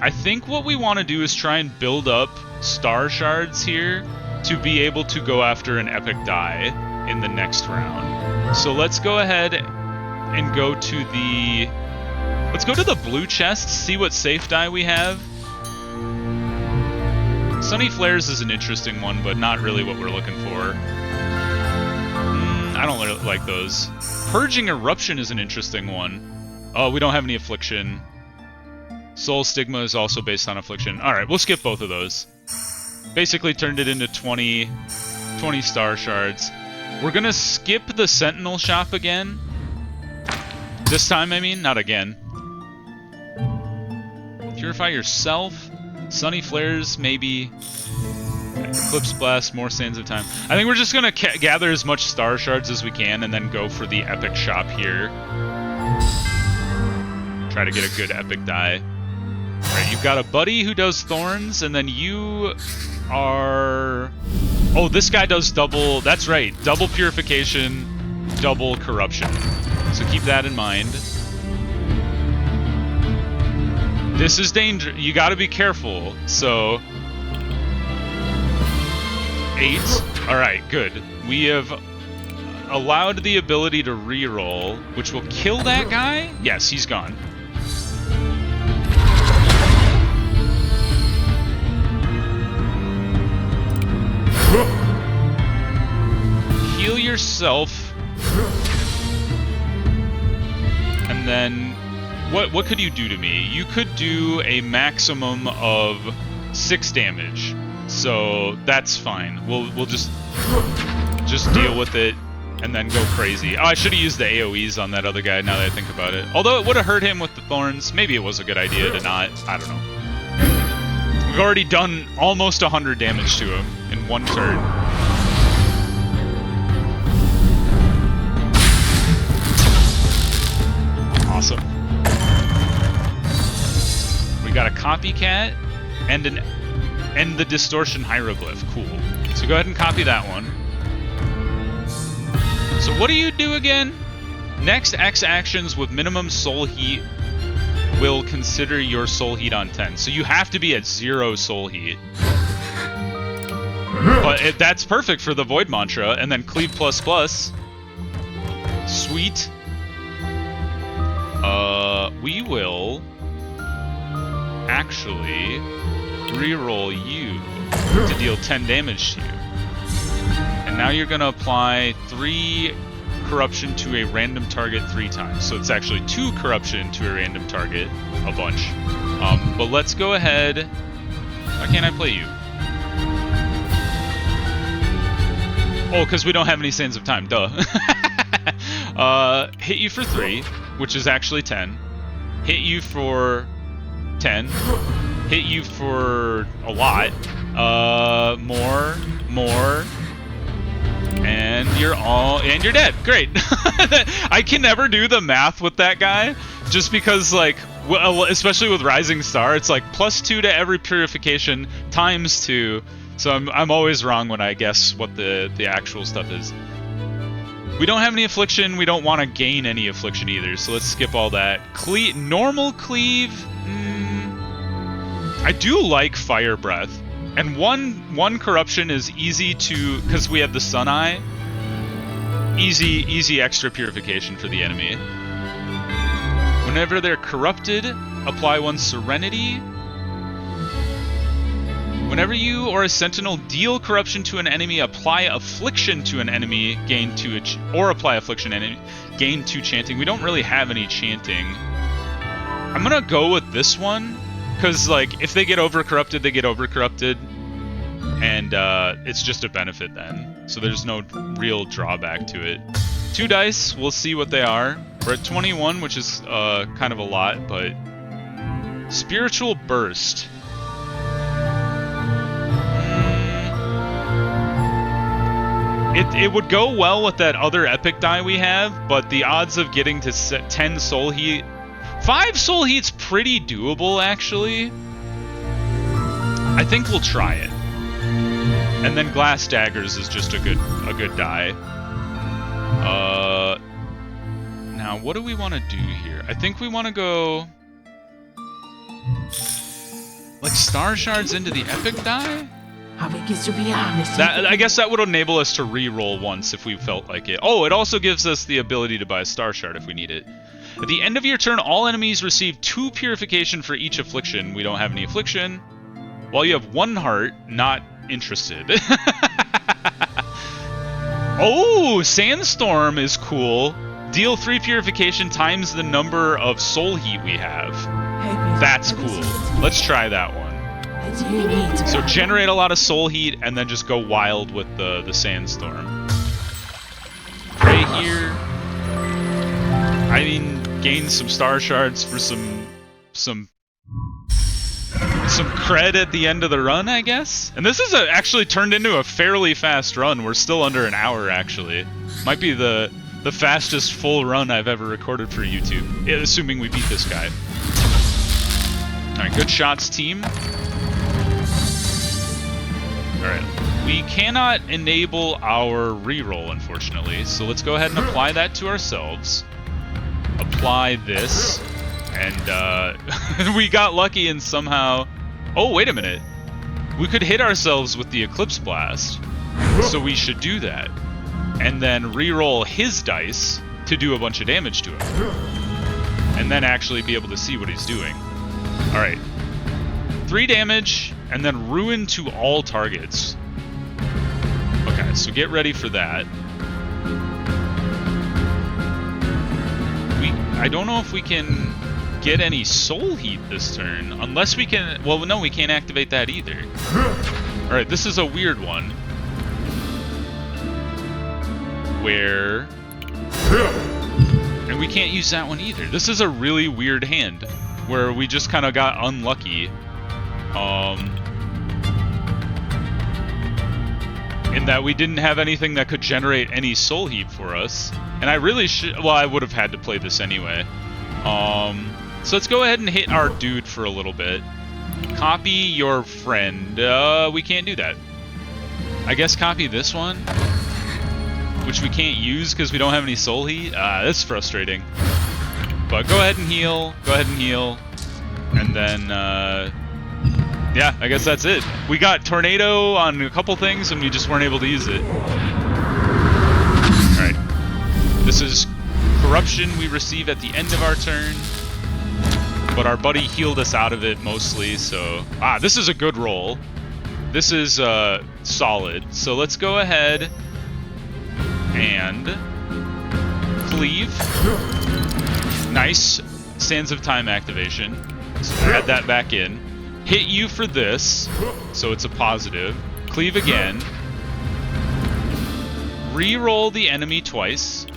I think what we want to do is try and build up star shards here to be able to go after an epic die in the next round. So let's go ahead and go to the... Let's go to the blue chest, see what safe die we have. Sunny Flares is an interesting one, but not really what we're looking for. I don't really like those. Purging Eruption is an interesting one. Oh, we don't have any Affliction. Soul Stigma is also based on Affliction. Alright, we'll skip both of those. Basically turned it into 20 star shards. We're gonna skip the Sentinel Shop again. This time, I mean, not again. Purify yourself. Sunny Flares, maybe. Eclipse Blast, more Sands of Time. I think we're just gonna gather as much star shards as we can and then go for the epic shop here. Try to get a good epic die. Alright, you've got a buddy who does Thorns, and then you are... Oh, this guy does double... That's right, double Purification, double Corruption. So keep that in mind. This is danger. You gotta be careful, so... 8. Alright, good. We have allowed the ability to reroll, which will kill that guy? Yes, he's gone. Heal yourself. And then what could you do to me? You could do a maximum of 6 damage. So that's fine. We'll just deal with it and then go crazy. Oh, I should have used the AoEs on that other guy now that I think about it. Although it would have hurt him with the thorns, maybe it was a good idea to not. I don't know. We've already done almost 100 damage to him in one turn. Awesome. We got a copycat and the distortion hieroglyph. Cool. So go ahead and copy that one. So what do you do again? Next X actions with minimum soul heat will consider your soul heat on 10. So you have to be at 0 soul heat. But that's perfect for the Void Mantra. And then cleave ++. Sweet. We will actually reroll you to deal 10 damage to you. And now you're going to apply 3 corruption to a random target 3 times. So it's actually 2 corruption to a random target, a bunch. But let's go ahead. Why can't I play you? Oh, because we don't have any Sands of Time, duh. Hit you for 3, which is actually 10. Hit you for 10. Hit you for a lot. More. And you're dead. Great. I can never do the math with that guy, just because, like, well, especially with Rising Star, it's like +2 to every purification times 2. So I'm always wrong when I guess what the actual stuff is. We don't have any affliction. We don't want to gain any affliction either. So let's skip all that. Normal cleave. I do like Fire Breath. And one corruption is easy to, because we have the Sun Eye. Easy extra purification for the enemy. Whenever they're corrupted, apply 1 Serenity. Whenever you or a Sentinel deal corruption to an enemy, apply affliction to an enemy, gain 2, or apply affliction enemy, gain 2 chanting. We don't really have any chanting. I'm gonna go with this one. Because, like, if they get over-corrupted, they get over-corrupted. And it's just a benefit then. So there's no real drawback to it. 2 dice, we'll see what they are. We're at 21, which is kind of a lot, but... Spiritual Burst. It would go well with that other epic die we have, but the odds of getting to 10 soul heat... 5 soul heat's pretty doable, actually. I think we'll try it. And then Glass Daggers is just a good die. Now, what do we want to do here? I think we want to go... like, Star Shards into the epic die? I guess that would enable us to re-roll once if we felt like it. Oh, it also gives us the ability to buy a Star Shard if we need it. At the end of your turn, all enemies receive 2 purification for each affliction. We don't have any affliction. While you have 1 heart, not interested. Oh, Sandstorm is cool. Deal 3 purification times the number of soul heat we have. That's cool. Let's try that one. So generate a lot of soul heat and then just go wild with the Sandstorm. Pray here. I mean, gain some Star Shards for some cred at the end of the run, I guess. And this is actually turned into a fairly fast run. We're still under an hour, actually. Might be the fastest full run I've ever recorded for YouTube, assuming we beat this guy. Alright, good shots, team. Alright, we cannot enable our reroll, unfortunately, so let's go ahead and apply that to ourselves. Apply this, and we got lucky and somehow... Oh, wait a minute. We could hit ourselves with the Eclipse Blast, so we should do that. And then reroll his dice to do a bunch of damage to him. And then actually be able to see what he's doing. Alright. 3 damage, and then ruin to all targets. Okay, so get ready for that. I don't know if we can get any soul heat this turn, unless we can... Well, no, we can't activate that either. Alright, this is a weird one. Where... And we can't use that one either. This is a really weird hand, where we just kind of got unlucky. In that we didn't have anything that could generate any soul heat for us. And I really should... Well, I would have had to play this anyway. So let's go ahead and hit our dude for a little bit. Copy your friend. We can't do that. I guess copy this one, which we can't use because we don't have any soul heat. That's frustrating. But go ahead and heal. Go ahead and heal. And then, yeah, I guess that's it. We got Tornado on a couple things and we just weren't able to use it. Alright. This is Corruption we receive at the end of our turn. But our buddy healed us out of it mostly, so... this is a good roll. This is solid. So let's go ahead and cleave. Nice. Sands of Time activation. So add that back in. Hit you for this, so it's a positive. Cleave again. Reroll the enemy twice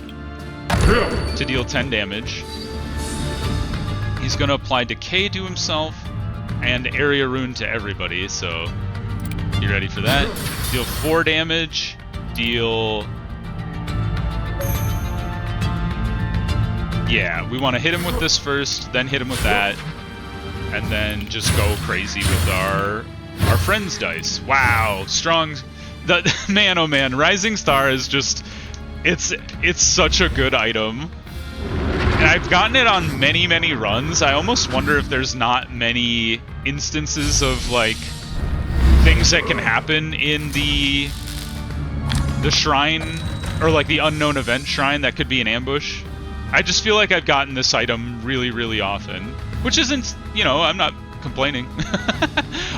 to deal 10 damage. He's going to apply Decay to himself and Area Rune to everybody, so you ready for that? Deal 4 damage. Deal... Yeah, we want to hit him with this first, then hit him with that, and then just go crazy with our friend's dice. Wow, strong... Man, oh man, Rising Star is just... It's such a good item. And I've gotten it on many, many runs. I almost wonder if there's not many instances of, like, things that can happen in the shrine, or, like, the unknown event shrine that could be an ambush. I just feel like I've gotten this item really, really often. Which isn't, you know, I'm not complaining.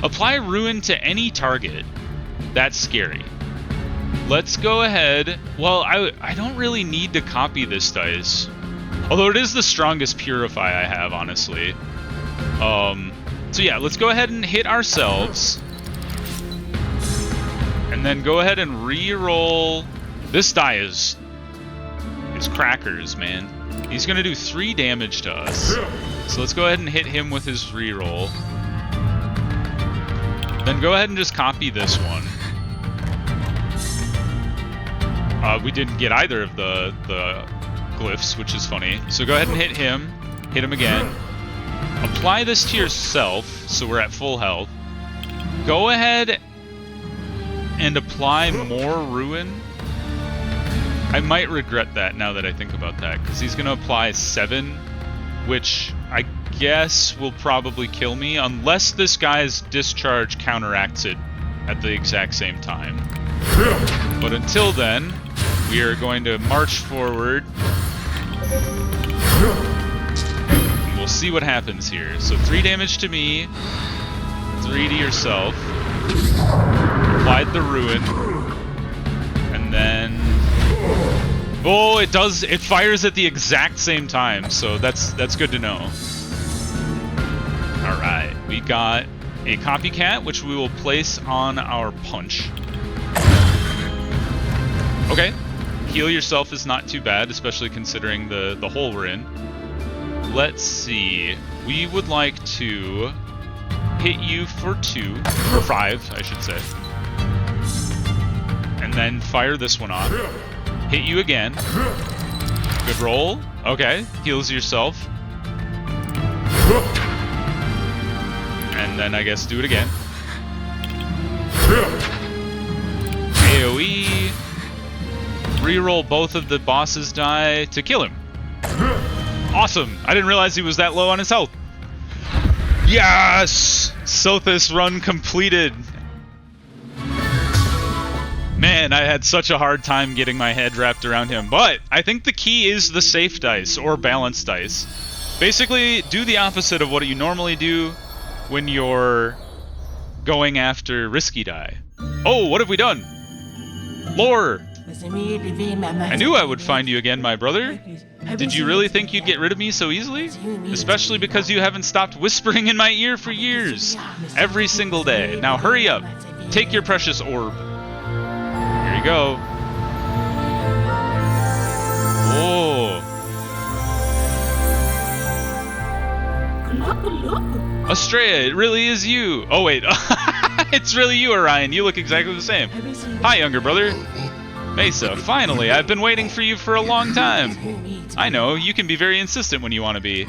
Apply Ruin to any target. That's scary. Let's go ahead. Well, I don't really need to copy this dice. Although it is the strongest Purify I have, honestly. So yeah, let's go ahead and hit ourselves. And then go ahead and re-roll. This die is crackers, man. He's going to do 3 damage to us. So let's go ahead and hit him with his re-roll. Then go ahead and just copy this one. We didn't get either of the glyphs, which is funny. So go ahead and hit him. Hit him again. Apply this to yourself, so we're at full health. Go ahead and apply more Ruin. I might regret that now that I think about that, because he's going to apply 7, which I guess will probably kill me, unless this guy's discharge counteracts it at the exact same time. But until then, we are going to march forward. And we'll see what happens here. So 3 damage to me, 3 to yourself. Applied the Ruin. And then... Oh, it does. It fires at the exact same time, so that's good to know. All right, we got a copycat, which we will place on our punch. Okay, heal yourself is not too bad, especially considering the hole we're in. Let's see. We would like to hit you for 2, or 5, I should say, and then fire this one off. Hit you again. Good roll. Okay, heals yourself. And then I guess do it again. AoE. Reroll both of the boss's die to kill him. Awesome. I didn't realize he was that low on his health. Yes! Sothis run completed. Man, I had such a hard time getting my head wrapped around him, but I think the key is the safe dice, or balanced dice. Basically, do the opposite of what you normally do when you're going after risky die. Oh, what have we done? Lore! I knew I would find you again, my brother. Did you really think you'd get rid of me so easily? Especially because you haven't stopped whispering in my ear for years. Every single day. Now hurry up. Take your precious orb. Here you go. Oh. Astrea, it really is you. Oh, wait. It's really you, Orion. You look exactly the same. Hi, younger brother. Mesa, finally! I've been waiting for you for a long time. I know, you can be very insistent when you want to be.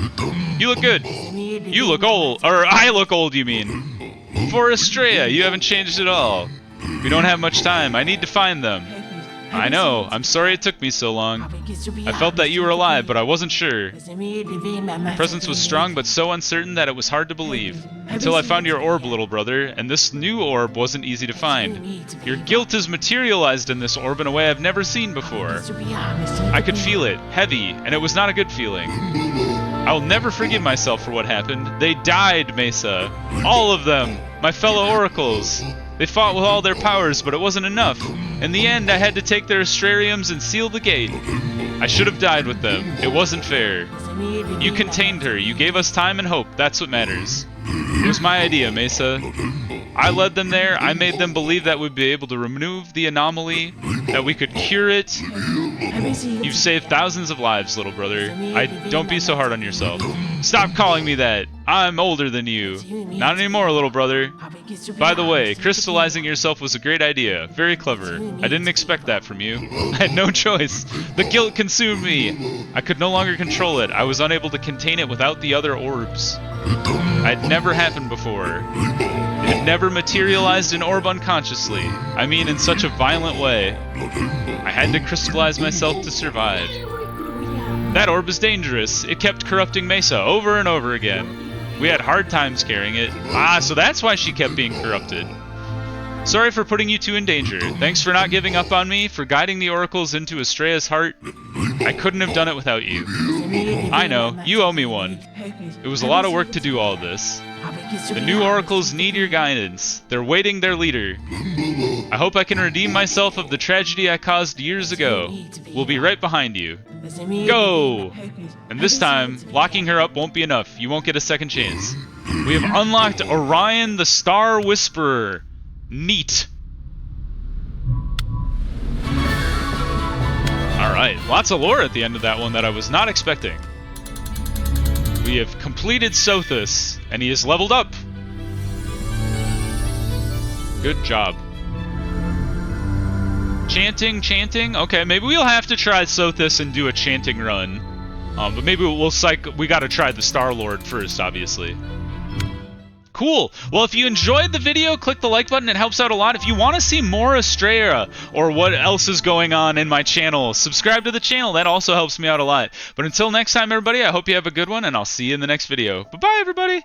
You look good. You look old. Or, I look old, you mean. For Astrea, you haven't changed at all. We don't have much time. I need to find them. I know. I'm sorry it took me so long. I felt that you were alive, but I wasn't sure. Your presence was strong, but so uncertain that it was hard to believe. Until I found your orb, little brother, and this new orb wasn't easy to find. Your guilt is materialized in this orb in a way I've never seen before. I could feel it, heavy, and it was not a good feeling. I will never forgive myself for what happened. They died, Mesa. All of them. My fellow oracles. They fought with all their powers, but it wasn't enough. In the end, I had to take their astrariums and seal the gate. I should have died with them. It wasn't fair. You contained her. You gave us time and hope. That's what matters. It was my idea, Mesa. I led them there. I made them believe that we'd be able to remove the anomaly, that we could cure it. You've saved thousands of lives, little brother. Don't be so hard on yourself. Stop calling me that. I'm older than you. Not anymore, little brother. By the way, crystallizing yourself was a great idea. Very clever. I didn't expect that from you. I had no choice. The guilt consumed me. I could no longer control it. I was unable to contain it without the other orbs. It had never happened before. It had never materialized an orb unconsciously. I mean, in such a violent way. I had to crystallize myself to survive. That orb is dangerous. It kept corrupting Mesa over and over again. We had hard times carrying it. Ah, so that's why she kept being corrupted. Sorry for putting you two in danger. Thanks for not giving up on me, for guiding the oracles into Astrea's heart. I couldn't have done it without you. I know, you owe me one. It was a lot of work to do all this. The new oracles need your guidance. They're waiting their leader. I hope I can redeem myself of the tragedy I caused years ago. We'll be right behind you. Go! And this time, locking her up won't be enough. You won't get a second chance. We have unlocked Orion the Star Whisperer. Neat. Alright, lots of lore at the end of that one that I was not expecting. We have completed Sothis, and he is leveled up. Good job. Chanting. Okay, maybe we'll have to try Sothis and do a chanting run. But maybe we gotta try the Star Lord first, obviously. Cool. Well, if you enjoyed the video, click the like button. It helps out a lot. If you want to see more Astrea or what else is going on in my channel, subscribe to the channel. That also helps me out a lot. But until next time, everybody, I hope you have a good one, and I'll see you in the next video. Bye-bye, everybody.